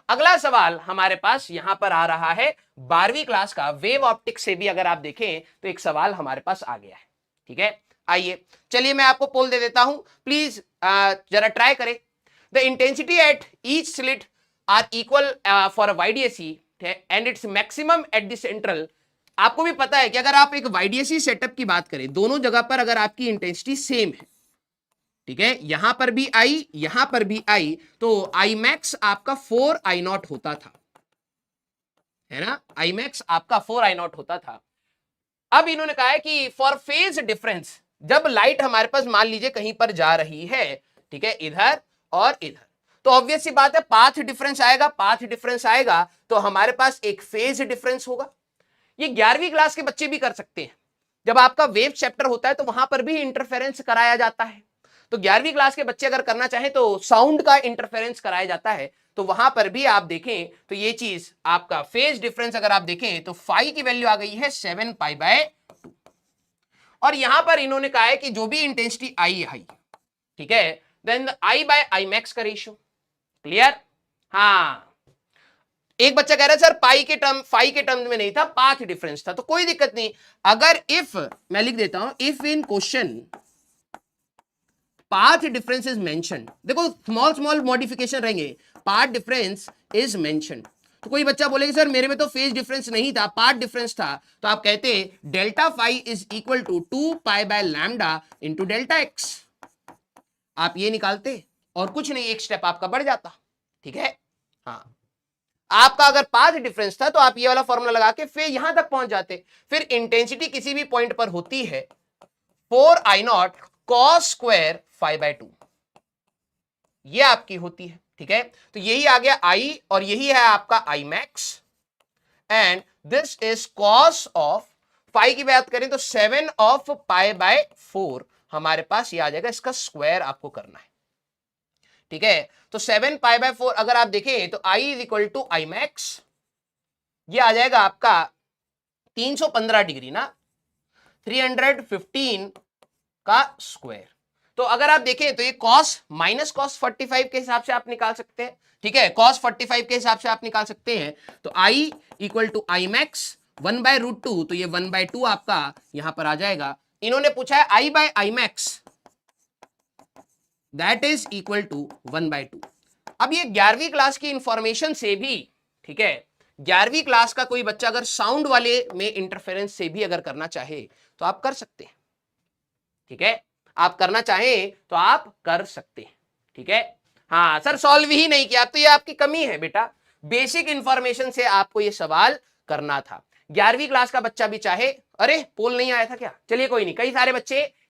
अगला सवाल हमारे पास यहां पर आ रहा है 12वीं क्लास का, वेव ऑप्टिक्स से भी अगर आप देखें तो एक सवाल हमारे पास आ गया है। ठीक है, आइए चलिए मैं आपको पोल दे देता हूं, प्लीज जरा ट्राई करें। The intensity at each slit are equal for a YDSE and its maximum at the central. आपको भी पता है कि अगर आप एक वाईडीएसी सेटअप की बात करें, दोनों जगह पर अगर आपकी इंटेंसिटी सेम है, ठीक है, यहां पर भी आई यहां पर भी आई, तो आई मैक्स आपका 4I0 होता था, है ना, आई मैक्स आपका 4I0 होता था। अब इन्होंने कहा है कि फॉर फेज डिफरेंस, जब लाइट हमारे पास मान लीजिए कहीं पर जा रही है, ठीक है, इधर और इधर, तो ऑब्वियस सी बात है पाथ डिफरेंस आएगा, पाथ डिफरेंस आएगा तो हमारे पास एक फेज डिफरेंस होगा। ये 11वीं क्लास के बच्चे भी कर सकते हैं, जब आपका वेव चैप्टर होता है तो वहां पर भी इंटरफेरेंस कराया जाता है। तो 11वीं क्लास के बच्चे अगर करना चाहें तो साउंड का इंटरफेरेंस कराया जाता है, तो वहां पर भी आप देखें तो ये चीज आपका फेज डिफरेंस अगर आप देखें तो फाई की वैल्यू आ गई है 7π/2। और यहां पर इन्होंने कहा है कि जो भी इंटेंसिटी आई आई, ठीक है, देन I/I मैक्स का रेशियो। क्लियर? हाँ, एक बच्चा कह रहा है सर फाई के टर्म में नहीं था, पाथ डिफरेंस था, तो कोई दिक्कत नहीं। अगर इफ मैं लिख देता हूं, if in question path difference is mentioned, देखो स्मॉल स्मॉल मॉडिफिकेशन रहेंगे, पाथ डिफरेंस इज मेंशन्ड, तो कोई बच्चा बोलेगा सर मेरे में तो फेज डिफरेंस नहीं था, पाथ डिफरेंस था, तो आप कहते delta phi is equal to 2π/λ into delta x. आप ये निकालते और कुछ नहीं, एक स्टेप आपका बढ़ जाता। ठीक है, हाँ, आपका अगर पाथ डिफरेंस था तो आप ये वाला फॉर्मूला लगा के फिर यहां तक पहुंच जाते। फिर इंटेंसिटी किसी भी पॉइंट पर होती है 4I0 cos स्क्वायर 5/2, ये आपकी होती है। ठीक है, तो यही आ गया I और यही है आपका I max, and this is cos of phi की बात करें तो 7/π/4 हमारे पास ये आ जाएगा, इसका स्क्वायर आपको करना है। ठीक है, तो 7π/4 अगर आप देखें तो I is equal to I max, ये आ जाएगा आपका 315 डिग्री ना, 315 का स्क्वायर। तो अगर आप देखें तो ये कॉस माइनस कॉस 45 के हिसाब से आप निकाल सकते हैं। ठीक है, कॉस 45 के हिसाब से आप निकाल सकते हैं। तो I equal to I max 1/√2, तो ये 1/2 आपका यहां पर आ जाएगा। इन्होंने पूछा है I/I max, that is equal to 1/2। अब ये 11वीं क्लास की इंफॉर्मेशन से भी, ठीक है, 11वीं क्लास का कोई बच्चा अगर साउंड वाले में इंटरफेरेंस से भी अगर करना चाहे तो आप कर सकते हैं। ठीक है, आप करना चाहें तो आप कर सकते हैं। ठीक है, हाँ सर सॉल्व ही नहीं किया तो ये आपकी कमी है बेटा, बेसिक इंफॉर्मेशन से आपको ये सवाल करना था। 11वीं क्लास का बच्चा भी चाहे, अरे पोल नहीं आया था क्या, चलिए कोई नहीं, कई सारे बच्चे